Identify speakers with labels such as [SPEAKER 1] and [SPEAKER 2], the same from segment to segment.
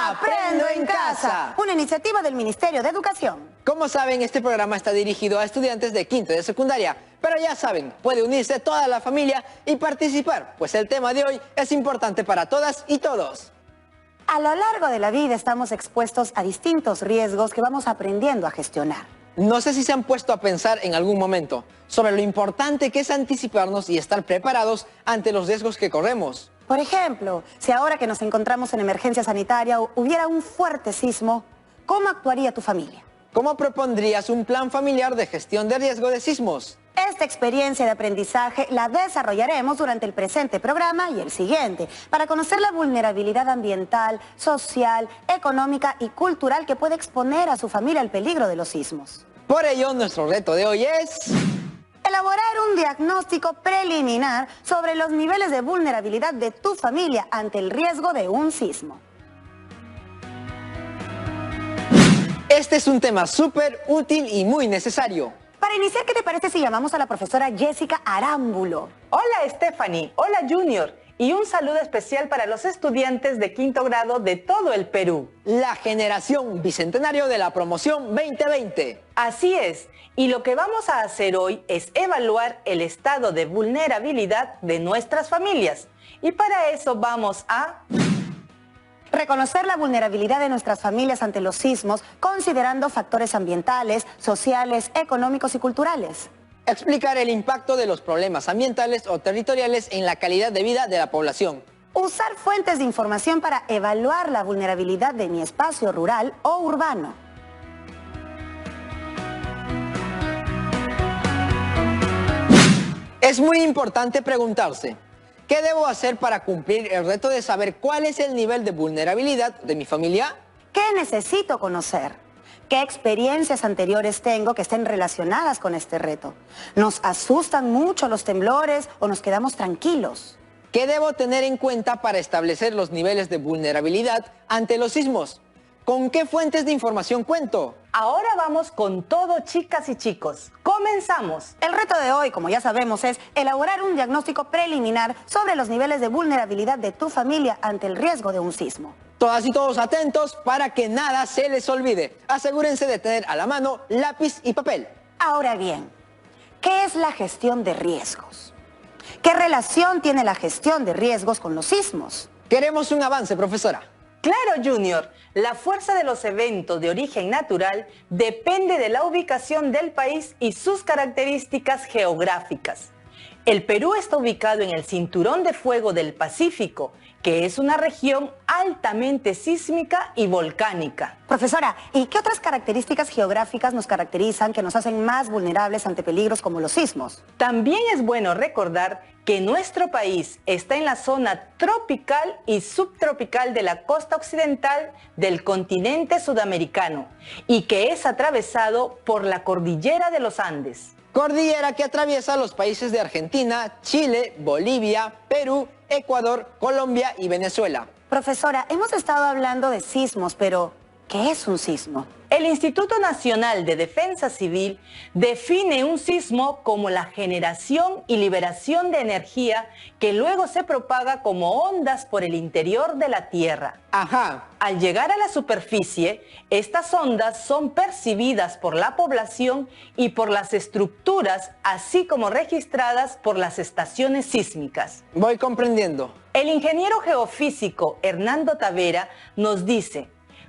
[SPEAKER 1] Aprendo en Casa, una iniciativa del Ministerio de Educación.
[SPEAKER 2] Como saben, este programa está dirigido a estudiantes de quinto de secundaria, pero ya saben, puede unirse toda la familia y participar, pues el tema de hoy es importante para todas y todos.
[SPEAKER 1] A lo largo de la vida estamos expuestos a distintos riesgos que vamos aprendiendo a gestionar.
[SPEAKER 2] No sé si se han puesto a pensar en algún momento sobre lo importante que es anticiparnos y estar preparados ante los riesgos que corremos.
[SPEAKER 1] Por ejemplo, si ahora que nos encontramos en emergencia sanitaria hubiera un fuerte sismo, ¿cómo actuaría tu familia?
[SPEAKER 2] ¿Cómo propondrías un plan familiar de gestión de riesgo de sismos?
[SPEAKER 1] Esta experiencia de aprendizaje la desarrollaremos durante el presente programa y el siguiente, para conocer la vulnerabilidad ambiental, social, económica y cultural que puede exponer a su familia al peligro de los sismos.
[SPEAKER 2] Por ello, nuestro reto de hoy es
[SPEAKER 1] elaborar un diagnóstico preliminar sobre los niveles de vulnerabilidad de tu familia ante el riesgo de un sismo.
[SPEAKER 2] Este es un tema súper útil y muy necesario.
[SPEAKER 1] Para iniciar, ¿qué te parece si llamamos a la profesora Jessica Arámbulo?
[SPEAKER 3] Hola Stephanie, hola Junior, y un saludo especial para los estudiantes de quinto grado de todo el Perú.
[SPEAKER 2] La generación bicentenario de la promoción 2020.
[SPEAKER 3] Así es, y lo que vamos a hacer hoy es evaluar el estado de vulnerabilidad de nuestras familias. Y para eso vamos a
[SPEAKER 1] reconocer la vulnerabilidad de nuestras familias ante los sismos, considerando factores ambientales, sociales, económicos y culturales.
[SPEAKER 2] Explicar el impacto de los problemas ambientales o territoriales en la calidad de vida de la población.
[SPEAKER 1] Usar fuentes de información para evaluar la vulnerabilidad de mi espacio rural o urbano.
[SPEAKER 2] Es muy importante preguntarse, ¿qué debo hacer para cumplir el reto de saber cuál es el nivel de vulnerabilidad de mi familia?
[SPEAKER 1] ¿Qué necesito conocer? ¿Qué experiencias anteriores tengo que estén relacionadas con este reto? ¿Nos asustan mucho los temblores o nos quedamos tranquilos?
[SPEAKER 2] ¿Qué debo tener en cuenta para establecer los niveles de vulnerabilidad ante los sismos? ¿Con qué fuentes de información cuento?
[SPEAKER 3] Ahora vamos con todo, chicas y chicos. ¡Comenzamos!
[SPEAKER 1] El reto de hoy, como ya sabemos, es elaborar un diagnóstico preliminar sobre los niveles de vulnerabilidad de tu familia ante el riesgo de un sismo.
[SPEAKER 2] Todas y todos atentos para que nada se les olvide. Asegúrense de tener a la mano lápiz y papel.
[SPEAKER 1] Ahora bien, ¿qué es la gestión de riesgos? ¿Qué relación tiene la gestión de riesgos con los sismos?
[SPEAKER 2] Queremos un avance, profesora.
[SPEAKER 3] Claro, Junior, la fuerza de los eventos de origen natural depende de la ubicación del país y sus características geográficas. El Perú está ubicado en el Cinturón de Fuego del Pacífico, que es una región altamente sísmica y volcánica.
[SPEAKER 1] Profesora, ¿y qué otras características geográficas nos caracterizan que nos hacen más vulnerables ante peligros como los sismos?
[SPEAKER 3] También es bueno recordar que nuestro país está en la zona tropical y subtropical de la costa occidental del continente sudamericano y que es atravesado por la cordillera de los Andes.
[SPEAKER 2] Cordillera que atraviesa los países de Argentina, Chile, Bolivia, Perú, Ecuador, Colombia y Venezuela.
[SPEAKER 1] Profesora, hemos estado hablando de sismos, pero ¿qué es un sismo?
[SPEAKER 3] El Instituto Nacional de Defensa Civil define un sismo como la generación y liberación de energía que luego se propaga como ondas por el interior de la Tierra.
[SPEAKER 2] Ajá.
[SPEAKER 3] Al llegar a la superficie, estas ondas son percibidas por la población y por las estructuras, así como registradas por las estaciones sísmicas.
[SPEAKER 2] Voy comprendiendo.
[SPEAKER 3] El ingeniero geofísico Hernando Tavera nos dice: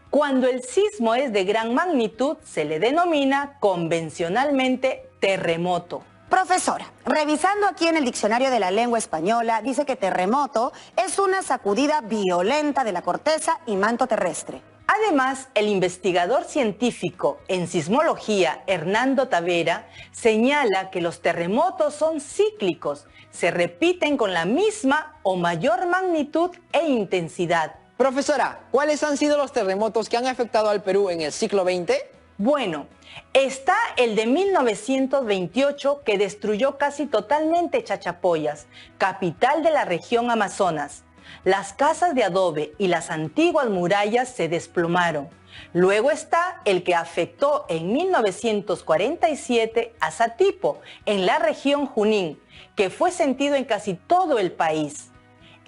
[SPEAKER 3] cuando el sismo es de gran magnitud, se le denomina convencionalmente terremoto.
[SPEAKER 1] Profesora, revisando aquí en el diccionario de la lengua española, dice que terremoto es una sacudida violenta de la corteza y manto terrestre.
[SPEAKER 3] Además, el investigador científico en sismología Hernando Tavera señala que los terremotos son cíclicos, se repiten con la misma o mayor magnitud e intensidad.
[SPEAKER 2] Profesora, ¿cuáles han sido los terremotos que han afectado al Perú en el siglo XX?
[SPEAKER 3] Bueno, está el de 1928 que destruyó casi totalmente Chachapoyas, capital de la región Amazonas. Las casas de adobe y las antiguas murallas se desplomaron. Luego está el que afectó en 1947 a Satipo, en la región Junín, que fue sentido en casi todo el país.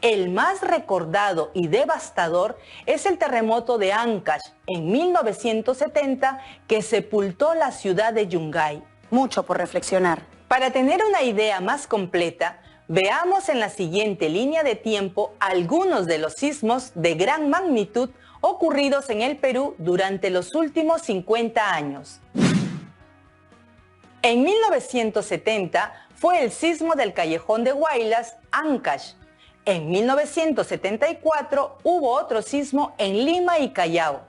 [SPEAKER 3] El más recordado y devastador es el terremoto de Ancash en 1970 que sepultó la ciudad de Yungay.
[SPEAKER 1] Mucho por reflexionar.
[SPEAKER 3] Para tener una idea más completa, veamos en la siguiente línea de tiempo algunos de los sismos de gran magnitud ocurridos en el Perú durante los últimos 50 años. En 1970 fue el sismo del Callejón de Huaylas, Ancash. En 1974 hubo otro sismo en Lima y Callao.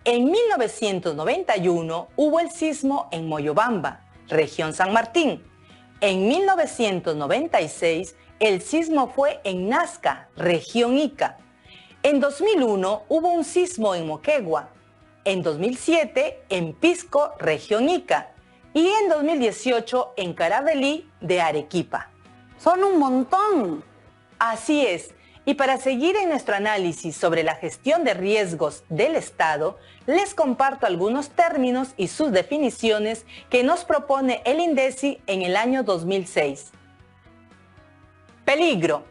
[SPEAKER 3] En 1991 hubo el sismo en Moyobamba, región San Martín. En 1996 el sismo fue en Nazca, región Ica. En 2001 hubo un sismo en Moquegua. En 2007 en Pisco, región Ica. Y en 2018 en Caravelí de Arequipa.
[SPEAKER 1] Son un montón.
[SPEAKER 3] Así es, y para seguir en nuestro análisis sobre la gestión de riesgos del Estado, les comparto algunos términos y sus definiciones que nos propone el INDECI en el año 2006. Peligro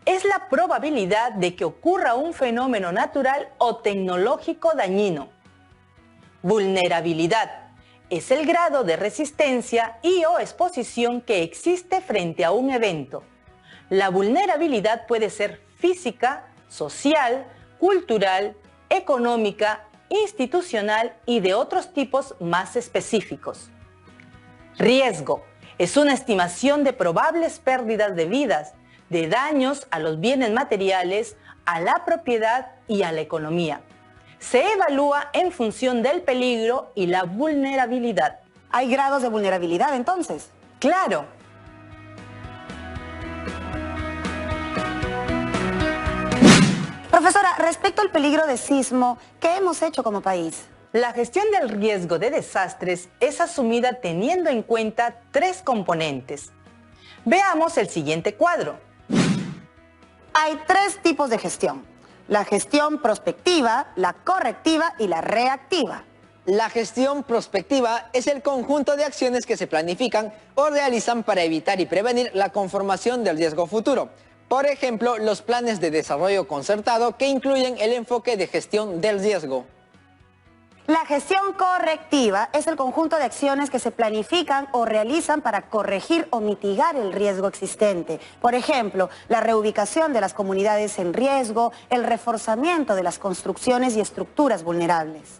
[SPEAKER 3] es la probabilidad de que ocurra un fenómeno natural o tecnológico dañino. Vulnerabilidad es el grado de resistencia y o exposición que existe frente a un evento. La vulnerabilidad puede ser física, social, cultural, económica, institucional y de otros tipos más específicos. Riesgo es una estimación de probables pérdidas de vidas, de daños a los bienes materiales, a la propiedad y a la economía. Se evalúa en función del peligro y la vulnerabilidad.
[SPEAKER 1] ¿Hay grados de vulnerabilidad entonces?
[SPEAKER 3] ¡Claro!
[SPEAKER 1] Profesora, respecto al peligro de sismo, ¿qué hemos hecho como país?
[SPEAKER 3] La gestión del riesgo de desastres es asumida teniendo en cuenta tres componentes. Veamos el siguiente cuadro.
[SPEAKER 1] Hay tres tipos de gestión: la gestión prospectiva, la correctiva y la reactiva.
[SPEAKER 2] La gestión prospectiva es el conjunto de acciones que se planifican o realizan para evitar y prevenir la conformación del riesgo futuro. Por ejemplo, los planes de desarrollo concertado que incluyen el enfoque de gestión del riesgo.
[SPEAKER 1] La gestión correctiva es el conjunto de acciones que se planifican o realizan para corregir o mitigar el riesgo existente. Por ejemplo, la reubicación de las comunidades en riesgo, el reforzamiento de las construcciones y estructuras vulnerables.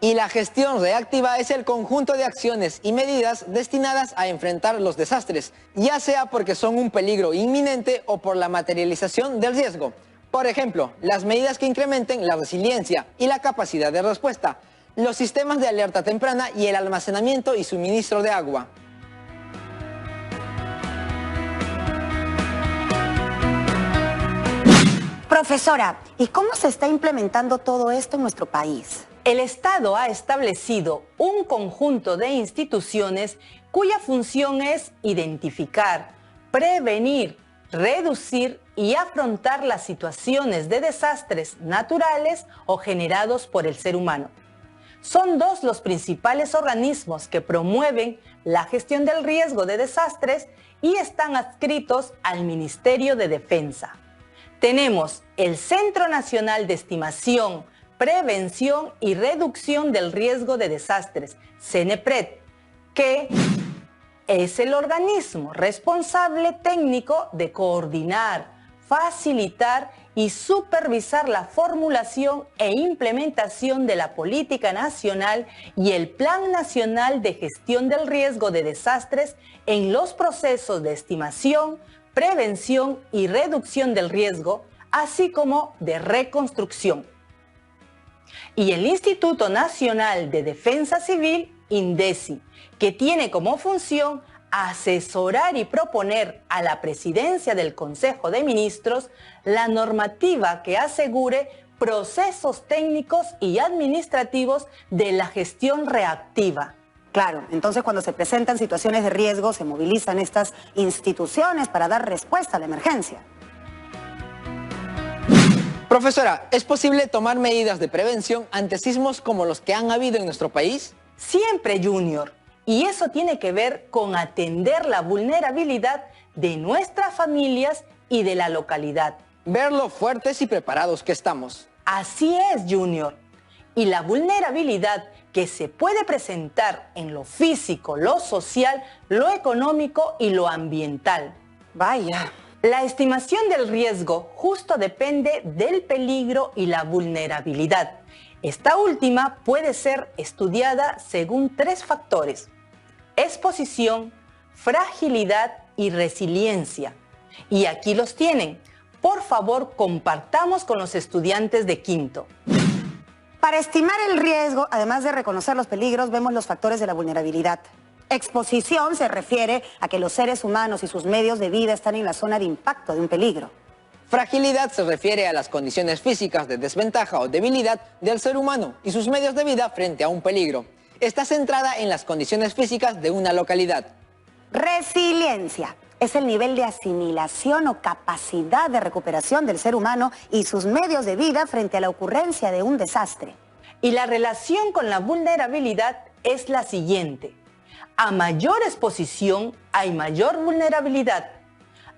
[SPEAKER 2] Y la gestión reactiva es el conjunto de acciones y medidas destinadas a enfrentar los desastres, ya sea porque son un peligro inminente o por la materialización del riesgo. Por ejemplo, las medidas que incrementen la resiliencia y la capacidad de respuesta, los sistemas de alerta temprana y el almacenamiento y suministro de agua.
[SPEAKER 1] Profesora, ¿y cómo se está implementando todo esto en nuestro país?
[SPEAKER 3] El Estado ha establecido un conjunto de instituciones cuya función es identificar, prevenir, reducir y afrontar las situaciones de desastres naturales o generados por el ser humano. Son dos los principales organismos que promueven la gestión del riesgo de desastres y están adscritos al Ministerio de Defensa. Tenemos el Centro Nacional de Estimación, Prevención y Reducción del Riesgo de Desastres, CENEPRED, que es el organismo responsable técnico de coordinar, facilitar y supervisar la formulación e implementación de la Política Nacional y el Plan Nacional de Gestión del Riesgo de Desastres en los procesos de estimación, prevención y reducción del riesgo, así como de reconstrucción. Y el Instituto Nacional de Defensa Civil, INDECI, que tiene como función asesorar y proponer a la Presidencia del Consejo de Ministros la normativa que asegure procesos técnicos y administrativos de la gestión reactiva.
[SPEAKER 1] Claro, entonces cuando se presentan situaciones de riesgo se movilizan estas instituciones para dar respuesta a la emergencia.
[SPEAKER 2] Profesora, ¿es posible tomar medidas de prevención ante sismos como los que han habido en nuestro país?
[SPEAKER 3] Siempre, Junior. Y eso tiene que ver con atender la vulnerabilidad de nuestras familias y de la localidad.
[SPEAKER 2] Ver lo fuertes y preparados que estamos.
[SPEAKER 3] Así es, Junior. Y la vulnerabilidad que se puede presentar en lo físico, lo social, lo económico y lo ambiental.
[SPEAKER 1] Vaya.
[SPEAKER 3] La estimación del riesgo justo depende del peligro y la vulnerabilidad. Esta última puede ser estudiada según 3 factores: exposición, fragilidad y resiliencia. Y aquí los tienen. Por favor, compartamos con los estudiantes de quinto.
[SPEAKER 1] Para estimar el riesgo, además de reconocer los peligros, vemos los factores de la vulnerabilidad. Exposición se refiere a que los seres humanos y sus medios de vida están en la zona de impacto de un peligro.
[SPEAKER 2] Fragilidad se refiere a las condiciones físicas de desventaja o debilidad del ser humano y sus medios de vida frente a un peligro. Está centrada en las condiciones físicas de una localidad.
[SPEAKER 1] Resiliencia es el nivel de asimilación o capacidad de recuperación del ser humano y sus medios de vida frente a la ocurrencia de un desastre.
[SPEAKER 3] Y la relación con la vulnerabilidad es la siguiente: a mayor exposición hay mayor vulnerabilidad,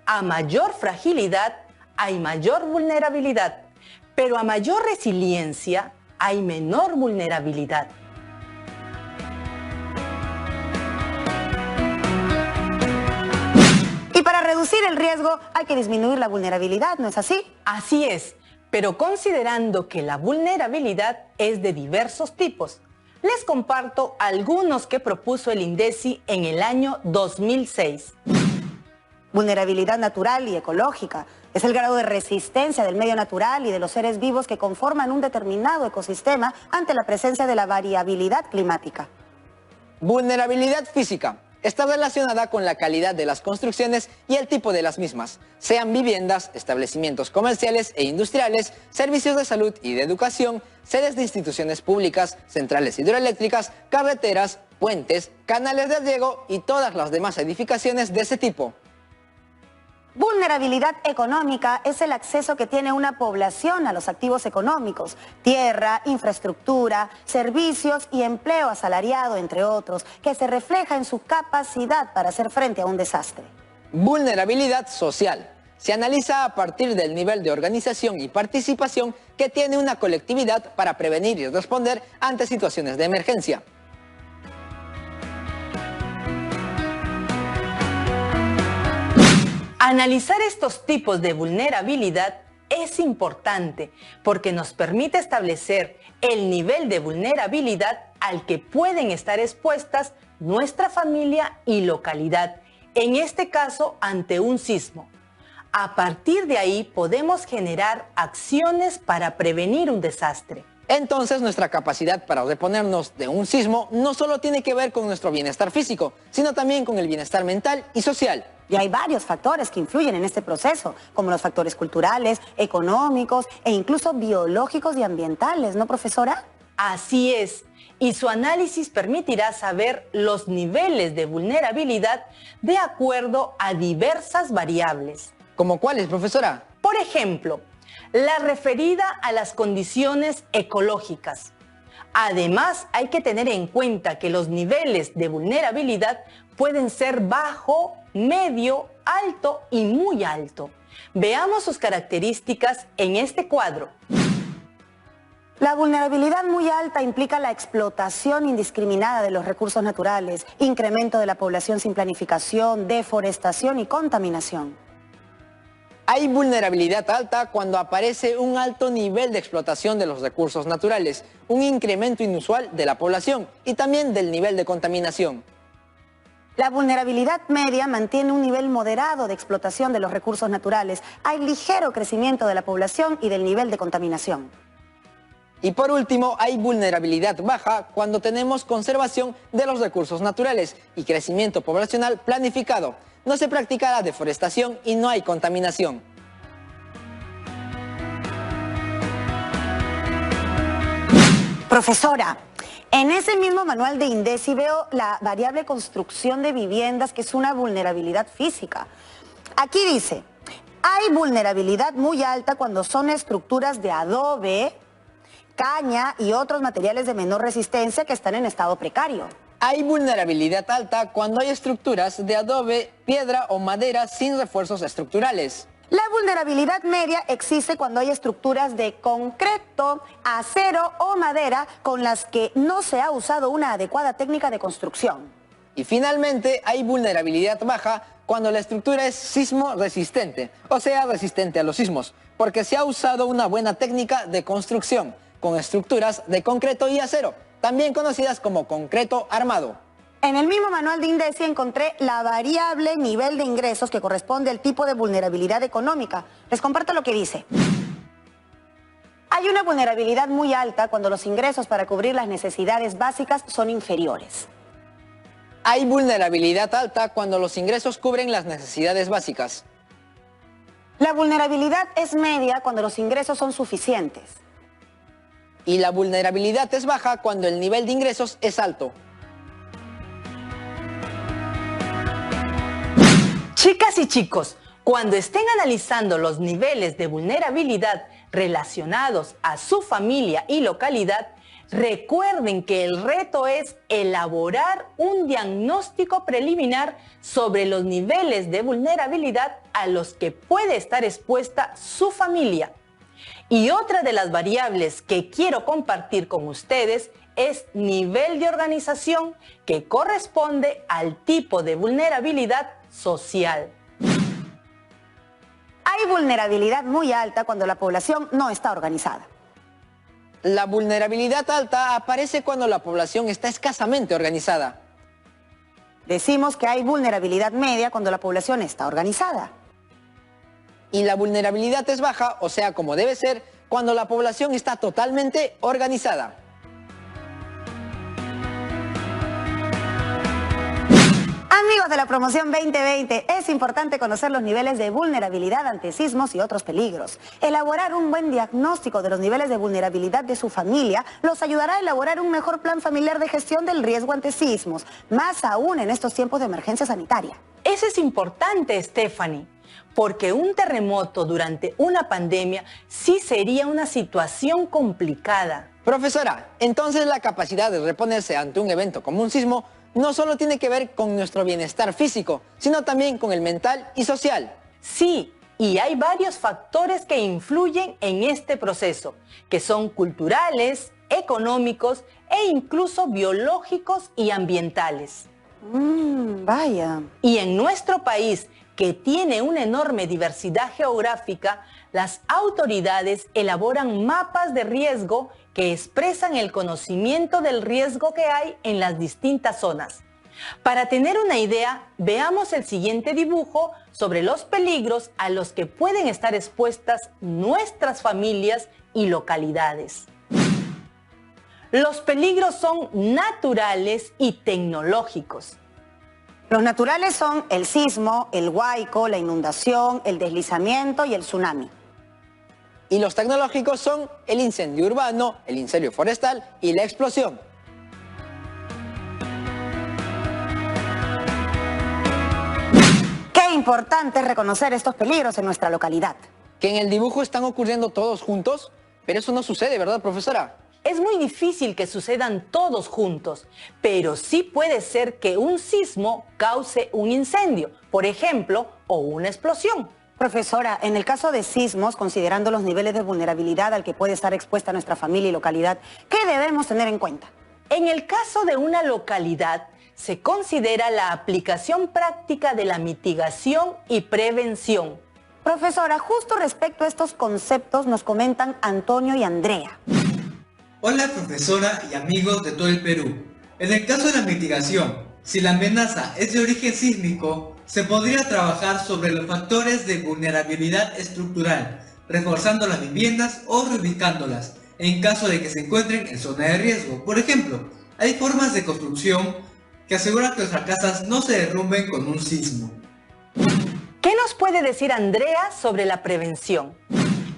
[SPEAKER 3] a mayor fragilidad hay mayor vulnerabilidad, pero a mayor resiliencia hay menor vulnerabilidad.
[SPEAKER 1] Y para reducir el riesgo hay que disminuir la vulnerabilidad, ¿no es así?
[SPEAKER 3] Así es, pero considerando que la vulnerabilidad es de diversos tipos, les comparto algunos que propuso el INDECI en el año 2006.
[SPEAKER 1] Vulnerabilidad natural y ecológica es el grado de resistencia del medio natural y de los seres vivos que conforman un determinado ecosistema ante la presencia de la variabilidad climática.
[SPEAKER 2] Vulnerabilidad física. Está relacionada con la calidad de las construcciones y el tipo de las mismas, sean viviendas, establecimientos comerciales e industriales, servicios de salud y de educación, sedes de instituciones públicas, centrales hidroeléctricas, carreteras, puentes, canales de riego y todas las demás edificaciones de ese tipo.
[SPEAKER 1] Vulnerabilidad económica es el acceso que tiene una población a los activos económicos, tierra, infraestructura, servicios y empleo asalariado, entre otros, que se refleja en su capacidad para hacer frente a un desastre.
[SPEAKER 2] Vulnerabilidad social. Se analiza a partir del nivel de organización y participación que tiene una colectividad para prevenir y responder ante situaciones de emergencia.
[SPEAKER 3] Analizar estos tipos de vulnerabilidad es importante porque nos permite establecer el nivel de vulnerabilidad al que pueden estar expuestas nuestra familia y localidad, en este caso ante un sismo. A partir de ahí podemos generar acciones para prevenir un desastre.
[SPEAKER 2] Entonces nuestra capacidad para reponernos de un sismo no solo tiene que ver con nuestro bienestar físico, sino también con el bienestar mental y social.
[SPEAKER 1] Y hay varios factores que influyen en este proceso, como los factores culturales, económicos e incluso biológicos y ambientales, ¿no, profesora?
[SPEAKER 3] Así es, y su análisis permitirá saber los niveles de vulnerabilidad de acuerdo a diversas variables.
[SPEAKER 2] ¿Cómo cuáles, profesora?
[SPEAKER 3] Por ejemplo, la referida a las condiciones ecológicas. Además, hay que tener en cuenta que los niveles de vulnerabilidad pueden ser bajo, medio, alto y muy alto. Veamos sus características en este cuadro.
[SPEAKER 1] La vulnerabilidad muy alta implica la explotación indiscriminada de los recursos naturales, incremento de la población sin planificación, deforestación y contaminación.
[SPEAKER 2] Hay vulnerabilidad alta cuando aparece un alto nivel de explotación de los recursos naturales, un incremento inusual de la población y también del nivel de contaminación.
[SPEAKER 1] La vulnerabilidad media mantiene un nivel moderado de explotación de los recursos naturales. Hay ligero crecimiento de la población y del nivel de contaminación.
[SPEAKER 2] Y por último, hay vulnerabilidad baja cuando tenemos conservación de los recursos naturales y crecimiento poblacional planificado. No se practica la deforestación y no hay contaminación.
[SPEAKER 1] Profesora, en ese mismo manual de INDECI veo la variable construcción de viviendas, que es una vulnerabilidad física. Aquí dice, hay vulnerabilidad muy alta cuando son estructuras de adobe, caña y otros materiales de menor resistencia que están en estado precario.
[SPEAKER 2] Hay vulnerabilidad alta cuando hay estructuras de adobe, piedra o madera sin refuerzos estructurales.
[SPEAKER 1] La vulnerabilidad media existe cuando hay estructuras de concreto, acero o madera con las que no se ha usado una adecuada técnica de construcción.
[SPEAKER 2] Y finalmente hay vulnerabilidad baja cuando la estructura es sismo resistente, o sea, resistente a los sismos, porque se ha usado una buena técnica de construcción con estructuras de concreto y acero, también conocidas como concreto armado.
[SPEAKER 1] En el mismo manual de INDECI encontré la variable nivel de ingresos que corresponde al tipo de vulnerabilidad económica. Les comparto lo que dice. Hay una vulnerabilidad muy alta cuando los ingresos para cubrir las necesidades básicas son inferiores.
[SPEAKER 2] Hay vulnerabilidad alta cuando los ingresos cubren las necesidades básicas.
[SPEAKER 1] La vulnerabilidad es media cuando los ingresos son suficientes.
[SPEAKER 2] Y la vulnerabilidad es baja cuando el nivel de ingresos es alto.
[SPEAKER 3] Chicas y chicos, cuando estén analizando los niveles de vulnerabilidad relacionados a su familia y localidad, recuerden que el reto es elaborar un diagnóstico preliminar sobre los niveles de vulnerabilidad a los que puede estar expuesta su familia. Y otra de las variables que quiero compartir con ustedes es nivel de organización, que corresponde al tipo de vulnerabilidad social.
[SPEAKER 1] Hay vulnerabilidad muy alta cuando la población no está organizada.
[SPEAKER 2] La vulnerabilidad alta aparece cuando la población está escasamente organizada.
[SPEAKER 1] Decimos que hay vulnerabilidad media cuando la población está organizada.
[SPEAKER 2] Y la vulnerabilidad es baja, o sea, como debe ser, cuando la población está totalmente organizada.
[SPEAKER 1] Amigos de la promoción 2020, es importante conocer los niveles de vulnerabilidad ante sismos y otros peligros. Elaborar un buen diagnóstico de los niveles de vulnerabilidad de su familia los ayudará a elaborar un mejor plan familiar de gestión del riesgo ante sismos, más aún en estos tiempos de emergencia sanitaria.
[SPEAKER 3] Eso es importante, Stephanie, porque un terremoto durante una pandemia sí sería una situación complicada.
[SPEAKER 2] Profesora, entonces la capacidad de reponerse ante un evento como un sismo no solo tiene que ver con nuestro bienestar físico, sino también con el mental y social.
[SPEAKER 3] Sí, y hay varios factores que influyen en este proceso, que son culturales, económicos e incluso biológicos y ambientales.
[SPEAKER 1] Vaya.
[SPEAKER 3] Y en nuestro país, que tiene una enorme diversidad geográfica, las autoridades elaboran mapas de riesgo que expresan el conocimiento del riesgo que hay en las distintas zonas. Para tener una idea, veamos el siguiente dibujo sobre los peligros a los que pueden estar expuestas nuestras familias y localidades. Los peligros son naturales y tecnológicos.
[SPEAKER 1] Los naturales son el sismo, el huaico, la inundación, el deslizamiento y el tsunami.
[SPEAKER 2] Y los tecnológicos son el incendio urbano, el incendio forestal y la explosión.
[SPEAKER 1] Qué importante es reconocer estos peligros en nuestra localidad.
[SPEAKER 2] Que en el dibujo están ocurriendo todos juntos, pero eso no sucede, ¿verdad, profesora?
[SPEAKER 3] Es muy difícil que sucedan todos juntos, pero sí puede ser que un sismo cause un incendio, por ejemplo, o una explosión.
[SPEAKER 1] Profesora, en el caso de sismos, considerando los niveles de vulnerabilidad al que puede estar expuesta nuestra familia y localidad, ¿qué debemos tener en cuenta?
[SPEAKER 3] En el caso de una localidad, se considera la aplicación práctica de la mitigación y prevención.
[SPEAKER 1] Profesora, justo respecto a estos conceptos nos comentan Antonio y Andrea.
[SPEAKER 4] Hola profesora y amigos de todo el Perú. En el caso de la mitigación, si la amenaza es de origen sísmico, se podría trabajar sobre los factores de vulnerabilidad estructural, reforzando las viviendas o reubicándolas, en caso de que se encuentren en zona de riesgo. Por ejemplo, hay formas de construcción que aseguran que nuestras casas no se derrumben con un sismo.
[SPEAKER 3] ¿Qué nos puede decir Andrea sobre la prevención?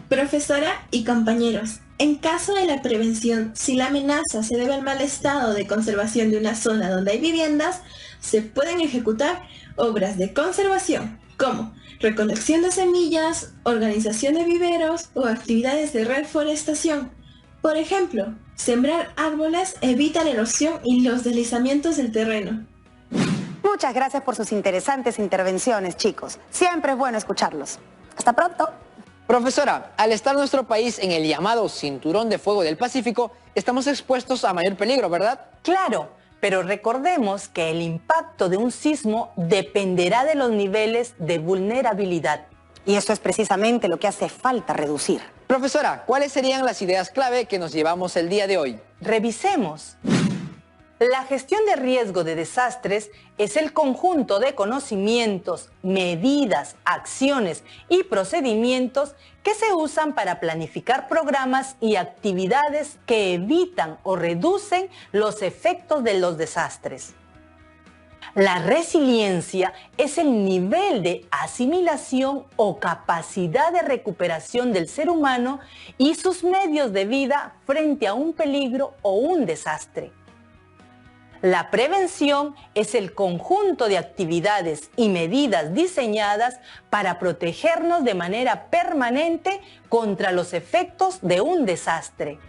[SPEAKER 5] Profesora y compañeros, en caso de la prevención, si la amenaza se debe al mal estado de conservación de una zona donde hay viviendas, se pueden ejecutar obras de conservación, como recolección de semillas, organización de viveros o actividades de reforestación. Por ejemplo, sembrar árboles evita la erosión y los deslizamientos del terreno.
[SPEAKER 1] Muchas gracias por sus interesantes intervenciones, chicos. Siempre es bueno escucharlos. Hasta pronto.
[SPEAKER 2] Profesora, al estar nuestro país en el llamado Cinturón de Fuego del Pacífico, estamos expuestos a mayor peligro, ¿verdad?
[SPEAKER 3] Claro, pero recordemos que el impacto de un sismo dependerá de los niveles de vulnerabilidad.
[SPEAKER 1] Y eso es precisamente lo que hace falta reducir.
[SPEAKER 2] Profesora, ¿cuáles serían las ideas clave que nos llevamos el día de hoy?
[SPEAKER 3] Revisemos. La gestión de riesgo de desastres es el conjunto de conocimientos, medidas, acciones y procedimientos que se usan para planificar programas y actividades que evitan o reducen los efectos de los desastres. La resiliencia es el nivel de asimilación o capacidad de recuperación del ser humano y sus medios de vida frente a un peligro o un desastre. La prevención es el conjunto de actividades y medidas diseñadas para protegernos de manera permanente contra los efectos de un desastre.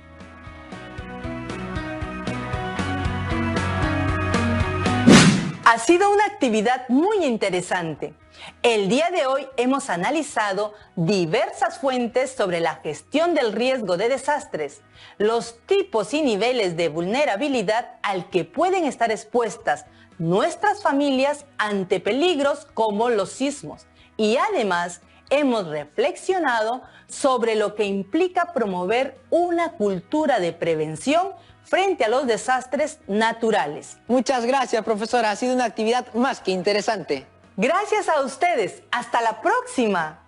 [SPEAKER 3] Ha sido una actividad muy interesante. El día de hoy hemos analizado diversas fuentes sobre la gestión del riesgo de desastres, los tipos y niveles de vulnerabilidad al que pueden estar expuestas nuestras familias ante peligros como los sismos. Y además hemos reflexionado sobre lo que implica promover una cultura de prevención frente a los desastres naturales.
[SPEAKER 2] Muchas gracias, profesora. Ha sido una actividad más que interesante.
[SPEAKER 3] Gracias a ustedes. ¡Hasta la próxima!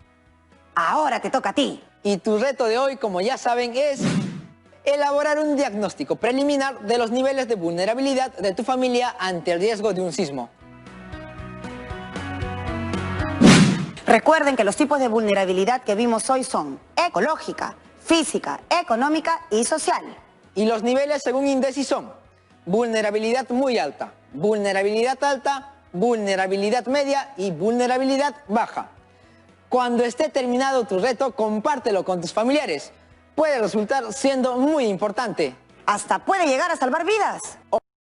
[SPEAKER 1] Ahora te toca a ti.
[SPEAKER 2] Y tu reto de hoy, como ya saben, es elaborar un diagnóstico preliminar de los niveles de vulnerabilidad de tu familia ante el riesgo de un sismo.
[SPEAKER 1] Recuerden que los tipos de vulnerabilidad que vimos hoy son ecológica, física, económica y social.
[SPEAKER 2] Y los niveles según INDECI son vulnerabilidad muy alta, vulnerabilidad alta, vulnerabilidad media y vulnerabilidad baja. Cuando esté terminado tu reto, compártelo con tus familiares. Puede resultar siendo muy importante.
[SPEAKER 1] Hasta puede llegar a salvar vidas.